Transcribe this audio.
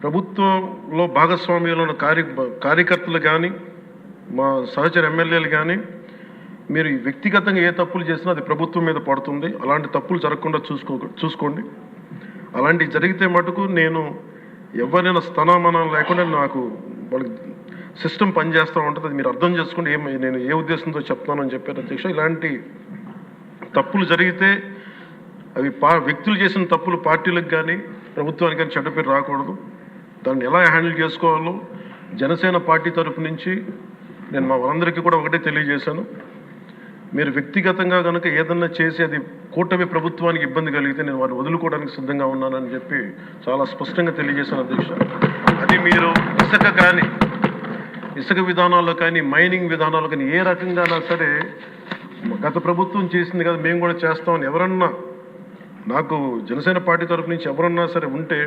ప్రభుత్వంలో భాగస్వామ్యంలో ఉన్న కార్యకర్తలు కానీ, మా సహచర ఎమ్మెల్యేలు కానీ, మీరు వ్యక్తిగతంగా ఏ తప్పులు చేసినా అది ప్రభుత్వం మీద పడుతుంది. అలాంటి తప్పులు జరగకుండా చూసుకోండి. అలాంటివి జరిగితే మటుకు నేను ఎవరైనా స్థానమానం లేకుండా నాకు వాళ్ళకి సిస్టమ్ పనిచేస్తూ ఉంటుంది. అది మీరు అర్థం చేసుకోండి. నేను ఏ ఉద్దేశంతో చెప్తానని చెప్పారు అధ్యక్ష. ఇలాంటి తప్పులు జరిగితే అవి వ్యక్తులు చేసిన తప్పులు పార్టీలకు కానీ ప్రభుత్వానికి కానీ చెడ్డ పేరు రాకూడదు. దాన్ని ఎలా హ్యాండిల్ చేసుకోవాలో జనసేన పార్టీ తరఫు నుంచి నేను మా వాళ్ళందరికీ కూడా ఒకటే తెలియజేశాను. మీరు వ్యక్తిగతంగా కనుక ఏదన్నా చేసి అది కూటమి ప్రభుత్వానికి ఇబ్బంది కలిగితే నేను వారిని వదులుకోవడానికి సిద్ధంగా ఉన్నానని చెప్పి చాలా స్పష్టంగా తెలియజేశాను అధ్యక్ష. అది మీరు ఇసుక విధానాల్లో కానీ, మైనింగ్ విధానాల్లో కానీ ఏ రకంగానా సరే గత ప్రభుత్వం చేసింది కదా మేము కూడా చేస్తామని ఎవరన్నా నాకు జనసేన పార్టీ తరఫు నుంచి ఎవరన్నా సరే ఉంటే